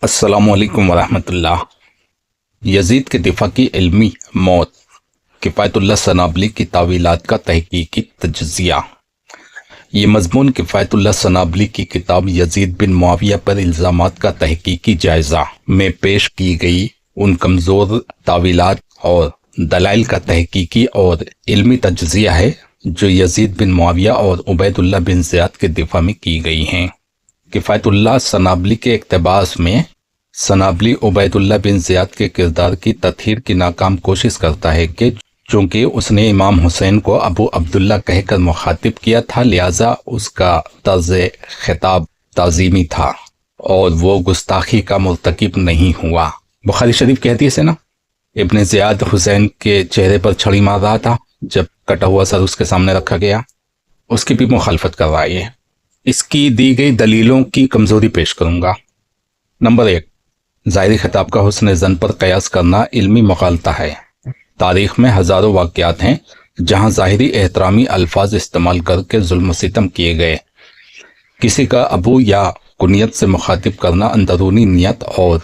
السلام علیکم ورحمۃ اللہ۔ یزید کے دفاع کی علمی موت، کفایت اللہ سنابلی کی تعویلات کا تحقیقی تجزیہ۔ یہ مضمون کفایت اللہ سنابلی کی کتاب یزید بن معاویہ پر الزامات کا تحقیقی جائزہ میں پیش کی گئی ان کمزور تعویلات اور دلائل کا تحقیقی اور علمی تجزیہ ہے جو یزید بن معاویہ اور عبید اللہ بن زیاد کے دفاع میں کی گئی ہیں۔ کفایت اللہ سنابلی کے اقتباس میں سنابلی عبید اللہ بن زیاد کے کردار کی تطہیر کی ناکام کوشش کرتا ہے کہ چونکہ اس نے امام حسین کو ابو عبداللہ کہہ کر مخاطب کیا تھا، لہٰذا اس کا طرز خطاب تعظیمی تھا اور وہ گستاخی کا مرتکب نہیں ہوا۔ بخاری شریف کی حدیث ہے نا، ابن زیاد حسین کے چہرے پر چھڑی مار رہا تھا جب کٹا ہوا سر اس کے سامنے رکھا گیا، اس کی بھی مخالفت کر رہا ہے۔ اس کی دی گئی دلیلوں کی کمزوری پیش کروں گا۔ نمبر 1، ظاہری خطاب کا حسن زن پر قیاس کرنا علمی مغالطہ ہے۔ تاریخ میں ہزاروں واقعات ہیں جہاں ظاہری احترامی الفاظ استعمال کر کے ظلم و ستم کیے گئے۔ کسی کا ابو یا کنیت سے مخاطب کرنا اندرونی نیت اور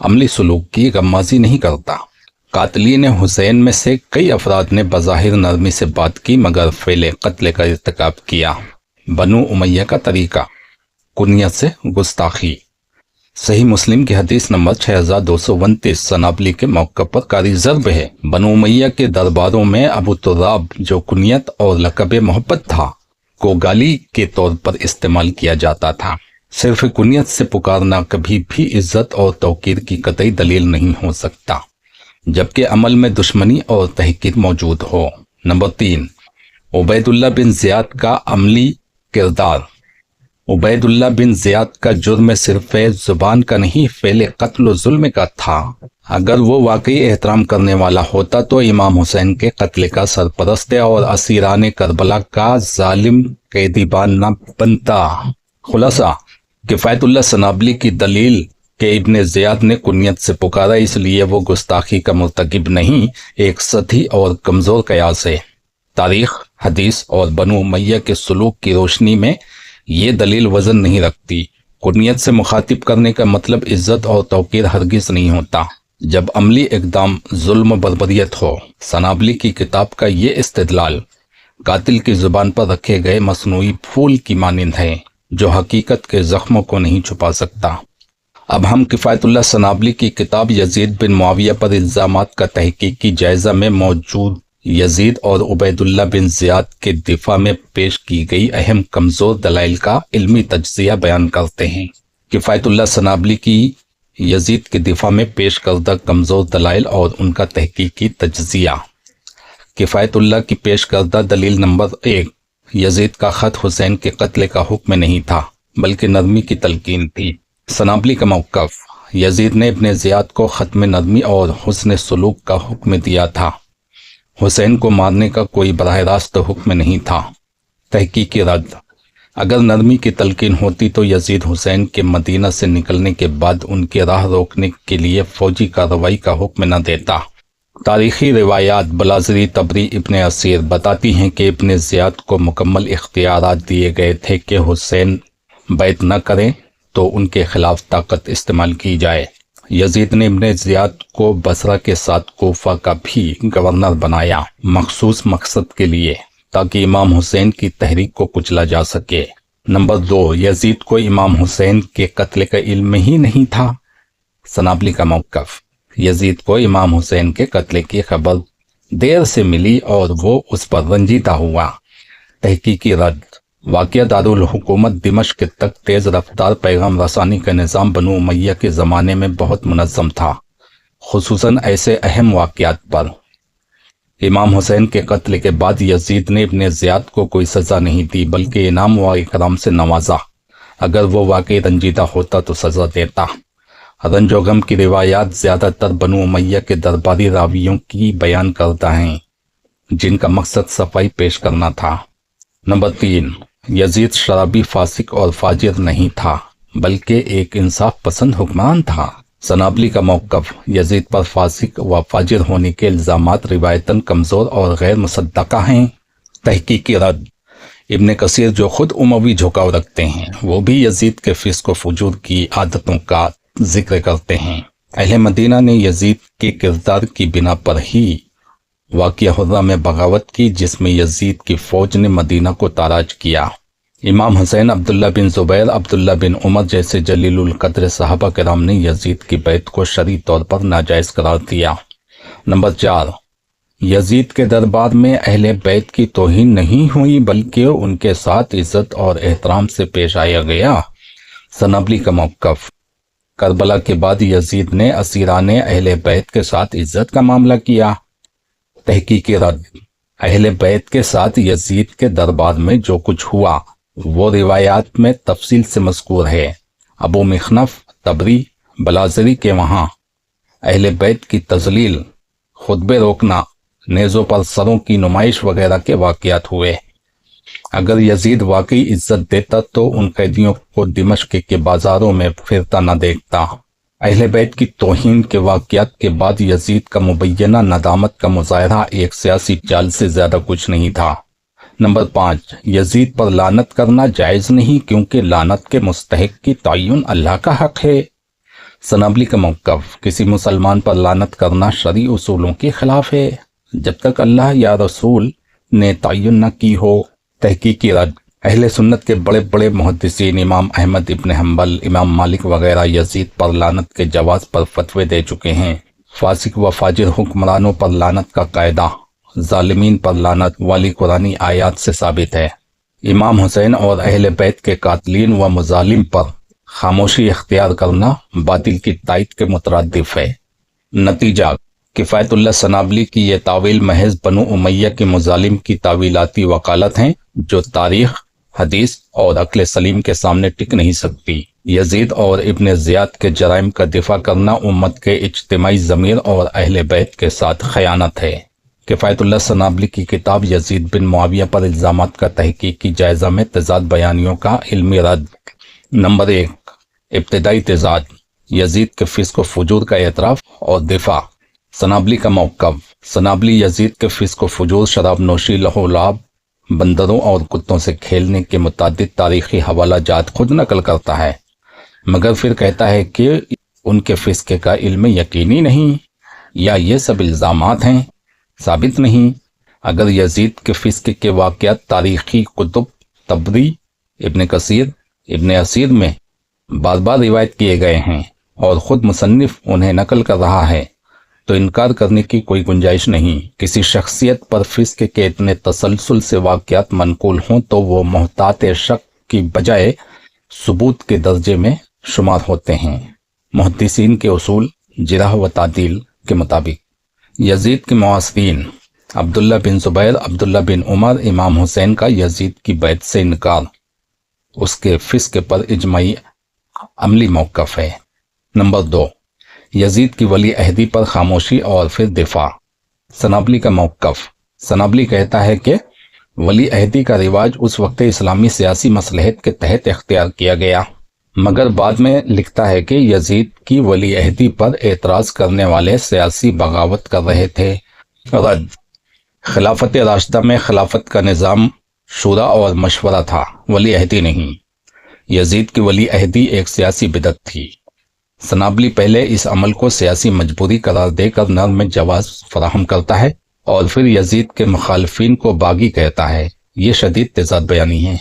عملی سلوک کی غمازی نہیں کرتا۔ قاتلین حسین میں سے کئی افراد نے بظاہر نرمی سے بات کی مگر فعل قتل کا ارتکاب کیا۔ بنو امیہ کا طریقہ، کنیت سے گستاخی۔ صحیح مسلم کی حدیث نمبر 6229 سنابلی کے موقع پر کاری ضرب ہے۔ بنو امیہ کے درباروں میں ابو تراب جو کنیت اور لقب محبت تھا کو گالی کے طور پر استعمال کیا جاتا تھا۔ صرف کنیت سے پکارنا کبھی بھی عزت اور توقیر کی قطعی دلیل نہیں ہو سکتا جبکہ عمل میں دشمنی اور تحقیر موجود ہو۔ نمبر 3، عبید اللہ بن زیاد کا عملی کردار۔ عبید اللہ بن زیاد کا جرم صرف زبان کا نہیں، فعل قتل و ظلم کا تھا۔ اگر وہ واقعی احترام کرنے والا ہوتا تو امام حسین کے قتل کا سرپرست اور اسیران کربلا کا ظالم قیدیبان نہ بنتا۔ خلاصہ، کفایت اللہ سنابلی کی دلیل کہ ابن زیاد نے کنیت سے پکارا اس لیے وہ گستاخی کا مرتکب نہیں، ایک سطحی اور کمزور قیاس ہے۔ تاریخ، حدیث اور بنو امیہ کے سلوک کی روشنی میں یہ دلیل وزن نہیں رکھتی۔ کنیت سے مخاطب کرنے کا مطلب عزت اور توقیر ہرگز نہیں ہوتا جب عملی اقدام ظلم و بربریت ہو۔ سنابلی کی کتاب کا یہ استدلال قاتل کی زبان پر رکھے گئے مصنوعی پھول کی مانند ہے جو حقیقت کے زخموں کو نہیں چھپا سکتا۔ اب ہم کفایت اللہ سنابلی کی کتاب یزید بن معاویہ پر الزامات کا تحقیقی جائزہ میں موجود یزید اور عبید اللہ بن زیاد کے دفاع میں پیش کی گئی اہم کمزور دلائل کا علمی تجزیہ بیان کرتے ہیں۔ کفایت اللہ سنابلی کی یزید کے دفاع میں پیش کردہ کمزور دلائل اور ان کا تحقیقی تجزیہ۔ کفایت اللہ کی پیش کردہ دلیل نمبر 1، یزید کا خط حسین کے قتل کا حکم نہیں تھا بلکہ نرمی کی تلقین تھی۔ سنابلی کا موقف، یزید نے ابن زیاد کو ختم نرمی اور حسن سلوک کا حکم دیا تھا، حسین کو مارنے کا کوئی براہ راست حکم نہیں تھا۔ تحقیقی رد، اگر نرمی کی تلقین ہوتی تو یزید حسین کے مدینہ سے نکلنے کے بعد ان کی راہ روکنے کے لیے فوجی کارروائی کا حکم نہ دیتا۔ تاریخی روایات بلازری، طبری، ابن اسیر بتاتی ہیں کہ ابن زیاد کو مکمل اختیارات دیے گئے تھے کہ حسین بیعت نہ کریں تو ان کے خلاف طاقت استعمال کی جائے۔ یزید نے ابن زیاد کو بصرہ کے ساتھ کوفہ کا بھی گورنر بنایا، مخصوص مقصد کے لیے تاکہ امام حسین کی تحریک کو کچلا جا سکے۔ نمبر 2، یزید کو امام حسین کے قتل کا علم ہی نہیں تھا۔ سنابلی کا موقف، یزید کو امام حسین کے قتل کی خبر دیر سے ملی اور وہ اس پر رنجیدہ ہوا۔ تحقیقی رد، واقعہ دارالحکومت دمشق تک تیز رفتار پیغام رسانی کا نظام بنو امیہ کے زمانے میں بہت منظم تھا، خصوصاً ایسے اہم واقعات پر۔ امام حسین کے قتل کے بعد یزید نے ابن زیاد کو کوئی سزا نہیں دی بلکہ انعام و اکرام سے نوازا۔ اگر وہ واقعی رنجیدہ ہوتا تو سزا دیتا۔ رنج و غم کی روایات زیادہ تر بنو امیہ کے درباری راویوں کی بیان کرتا ہیں جن کا مقصد صفائی پیش کرنا تھا۔ نمبر 3، یزید شرابی، فاسق اور فاجر نہیں تھا بلکہ ایک انصاف پسند حکمران تھا۔ سنابلی کا موقف، یزید پر فاسق و فاجر ہونے کے الزامات روایتاً کمزور اور غیر مصدقہ ہیں۔ تحقیقی رد، ابن کثیر جو خود اموی جھکاؤ رکھتے ہیں وہ بھی یزید کے فسق و فجور کی عادتوں کا ذکر کرتے ہیں۔ اہل مدینہ نے یزید کے کردار کی بنا پر ہی واقعہ حرہ میں بغاوت کی، جس میں یزید کی فوج نے مدینہ کو تاراج کیا۔ امام حسین، عبداللہ بن زبیر، عبداللہ بن عمر جیسے جلیل القدر صحابہ کرام نے یزید کی بیعت کو شرعی طور پر ناجائز قرار دیا۔ نمبر 4، یزید کے دربار میں اہل بیت کی توہین نہیں ہوئی بلکہ ان کے ساتھ عزت اور احترام سے پیش آیا گیا۔ سنابلی کا موقف: کربلا کے بعد یزید نے اسیران اہل بیت کے ساتھ عزت کا معاملہ کیا۔ تحقیقی رد: اہل بیت کے ساتھ یزید کے دربار میں جو کچھ ہوا وہ روایات میں تفصیل سے مذکور ہے۔ ابو مخنف، طبری، بلازری کے وہاں اہل بیت کی تذلیل، خطبے روکنا، نیزوں پر سروں کی نمائش وغیرہ کے واقعات ہوئے۔ اگر یزید واقعی عزت دیتا تو ان قیدیوں کو دمشق کے بازاروں میں پھرتا نہ دیکھتا۔ اہل بیت کی توہین کے واقعات کے بعد یزید کا مبینہ ندامت کا مظاہرہ ایک سیاسی چال سے زیادہ کچھ نہیں تھا۔ نمبر 5، یزید پر لعنت کرنا جائز نہیں کیونکہ لعنت کے مستحق کی تعین اللہ کا حق ہے۔ سنابلی کا موقف: کسی مسلمان پر لعنت کرنا شرعی اصولوں کے خلاف ہے جب تک اللہ یا رسول نے تعین نہ کی ہو۔ تحقیقی رد: اہل سنت کے بڑے بڑے محدثین امام احمد ابن حنبل، امام مالک وغیرہ یزید پر لعنت کے جواز پر فتوے دے چکے ہیں۔ فاسق و فاجر حکمرانوں پر لعنت کا قاعدہ ظالمین پر لعنت والی قرآنی آیات سے ثابت ہے۔ امام حسین اور اہل بیت کے قاتلین و مظالم پر خاموشی اختیار کرنا باطل کی تائید کے مترادف ہے۔ نتیجہ: کفایت اللہ سنابلی کی یہ تاویل محض بنو امیہ کے مظالم کی تاویلاتی وکالت ہیں جو تاریخ، حدیث اور عقل سلیم کے سامنے ٹک نہیں سکتی۔ یزید اور ابن زیاد کے جرائم کا دفاع کرنا امت کے اجتماعی ضمیر اور اہل بیت کے ساتھ خیانت ہے۔ کفایت اللہ سنابلی کی کتاب یزید بن معاویہ پر الزامات کا تحقیقی جائزہ میں تضاد بیانیوں کا علمی رد۔ نمبر 1، ابتدائی تضاد: یزید کے فسق و فجور کا اعتراف اور دفاع۔ سنابلی کا موقف: سنابلی یزید کے فسق و فجور، شراب نوشی، لہو لعب، بندروں اور کتوں سے کھیلنے کے متعدد تاریخی حوالہ جات خود نقل کرتا ہے، مگر پھر کہتا ہے کہ ان کے فسق کا علم یقینی نہیں، یا یہ سب الزامات ہیں، ثابت نہیں۔ اگر یزید کے فسق کے واقعات تاریخی کتب طبری، ابن کثیر، ابن اسیر میں بار بار روایت کیے گئے ہیں اور خود مصنف انہیں نقل کر رہا ہے تو انکار کرنے کی کوئی گنجائش نہیں۔ کسی شخصیت پر فسق کے اتنے تسلسل سے واقعات منقول ہوں تو وہ محتاط شک کی بجائے ثبوت کے درجے میں شمار ہوتے ہیں۔ محدثین کے اصول جرح و تعدیل کے مطابق یزید کے معاصرین عبداللہ بن زبیر، عبداللہ بن عمر، امام حسین کا یزید کی بیعت سے انکار اس کے فسق پر اجماعی عملی موقف ہے۔ نمبر 2، یزید کی ولی عہدی پر خاموشی اور پھر دفاع۔ سنابلی کا موقف: سنابلی کہتا ہے کہ ولی عہدی کا رواج اس وقت اسلامی سیاسی مصلحت کے تحت اختیار کیا گیا، مگر بعد میں لکھتا ہے کہ یزید کی ولی عہدی پر اعتراض کرنے والے سیاسی بغاوت کر رہے تھے۔ رد: خلافت راشدہ میں خلافت کا نظام شورا اور مشورہ تھا، ولی عہدی نہیں۔ یزید کی ولی عہدی ایک سیاسی بدعت تھی۔ سنابلی پہلے اس عمل کو سیاسی مجبوری قرار دے کر نرم جواز فراہم کرتا ہے اور پھر یزید کے مخالفین کو باغی کہتا ہے۔ یہ شدید تضاد بیانی ہے۔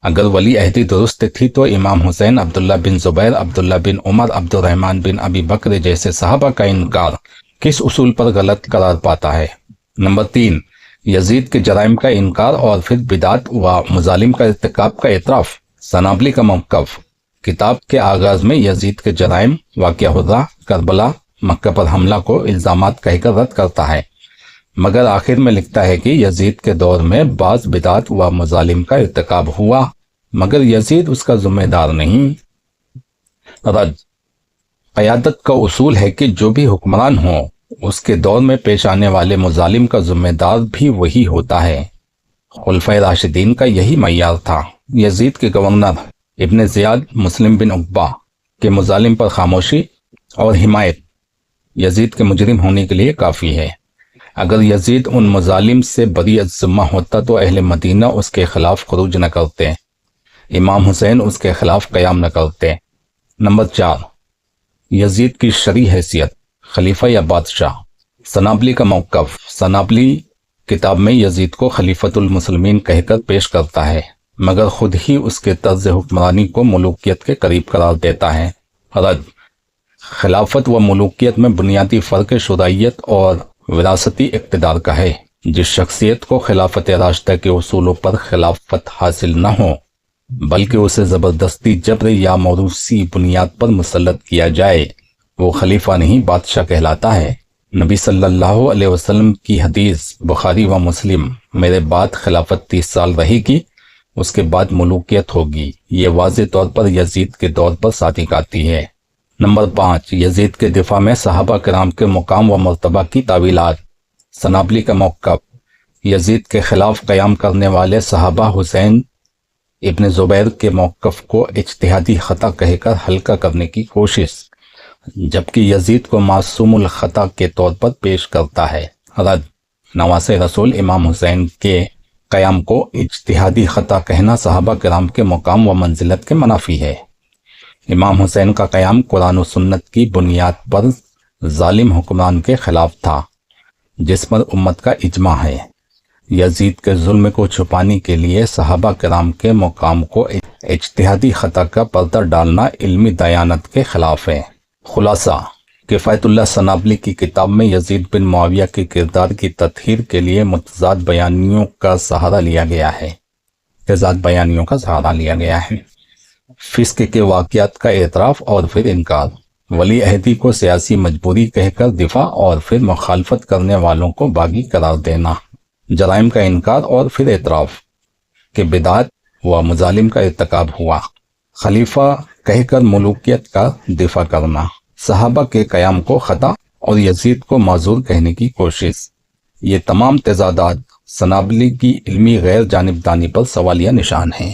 اگر ولی عہدی درست تھی تو امام حسین، عبداللہ بن زبیر، عبداللہ بن عمر، عبد الرحمن بن ابی بکر جیسے صحابہ کا انکار کس اصول پر غلط قرار پاتا ہے؟ نمبر 3، یزید کے جرائم کا انکار اور پھر بدعت و مظالم کا ارتکاب کا اعتراف۔ سنابلی کا موقف: کتاب کے آغاز میں یزید کے جرائم، واقعہ حرہ، کربلا، مکہ پر حملہ کو الزامات کہہ کر رد کرتا ہے، مگر آخر میں لکھتا ہے کہ یزید کے دور میں بعض بدعت و مظالم کا ارتکاب ہوا، مگر یزید اس کا ذمہ دار نہیں۔ رد: قیادت کا اصول ہے کہ جو بھی حکمران ہو اس کے دور میں پیش آنے والے مظالم کا ذمہ دار بھی وہی ہوتا ہے۔ خلفائے راشدین کا یہی معیار تھا۔ یزید کے گورنر ابن زیاد، مسلم بن عقبہ کے مظالم پر خاموشی اور حمایت یزید کے مجرم ہونے کے لیے کافی ہے۔ اگر یزید ان مظالم سے بری ذمہ ہوتا تو اہل مدینہ اس کے خلاف خروج نہ کرتے، امام حسین اس کے خلاف قیام نہ کرتے۔ نمبر 4، یزید کی شرعی حیثیت، خلیفہ یا بادشاہ۔ سنابلی کا موقف، سنابلی کتاب میں یزید کو خلیفۃ المسلمین کہہ کر پیش کرتا ہے، مگر خود ہی اس کے طرز حکمرانی کو ملوکیت کے قریب قرار دیتا ہے۔ رد: خلافت و ملوکیت میں بنیادی فرق شرعیت اور وراثتی اقتدار کا ہے۔ جس شخصیت کو خلافت راشدہ کے اصولوں پر خلافت حاصل نہ ہو بلکہ اسے زبردستی جبر یا موروثی بنیاد پر مسلط کیا جائے، وہ خلیفہ نہیں بادشاہ کہلاتا ہے۔ نبی صلی اللہ علیہ وسلم کی حدیث بخاری و مسلم، میرے بعد خلافت 30 سال رہے گی، اس کے بعد ملوکیت ہوگی، یہ واضح طور پر یزید کے دور پر صادق آتی ہے۔ نمبر 5، یزید کے دفاع میں صحابہ کرام کے مقام و مرتبہ کی تعویلات۔ سنابلی کا موقف، یزید کے خلاف قیام کرنے والے صحابہ حسین ابن زبیر کے موقف کو اجتہادی خطا کہہ کر ہلکا کرنے کی کوشش، جبکہ یزید کو معصوم الخطا کے طور پر پیش کرتا ہے۔ رد: نواسۂ رسول امام حسین کے قیام کو اجتہادی خطا کہنا صحابہ کرام کے مقام و منزلت کے منافی ہے۔ امام حسین کا قیام قرآن و سنت کی بنیاد پر ظالم حکمران کے خلاف تھا، جس پر امت کا اجماع ہے۔ یزید کے ظلم کو چھپانے کے لیے صحابہ کرام کے مقام کو اجتہادی خطا کا پردہ ڈالنا علمی دیانت کے خلاف ہے۔ خلاصہ، کفایت اللہ سنابلی کی کتاب میں یزید بن معاویہ کے کردار کی تطہیر کے لیے متضاد بیانیوں کا سہارا لیا گیا ہے۔ فسق کے واقعات کا اعتراف اور پھر انکار، ولی عہدی کو سیاسی مجبوری کہہ کر دفاع اور پھر مخالفت کرنے والوں کو باغی قرار دینا، جرائم کا انکار اور پھر اعتراف کہ بدعت و مظالم کا ارتکاب ہوا، خلیفہ کہہ کر ملوکیت کا دفاع کرنا، صحابہ کے قیام کو خطا اور یزید کو معذور کہنے کی کوشش، یہ تمام تضادات سنابلی کی علمی غیر جانبداری پر سوالیہ نشان ہیں۔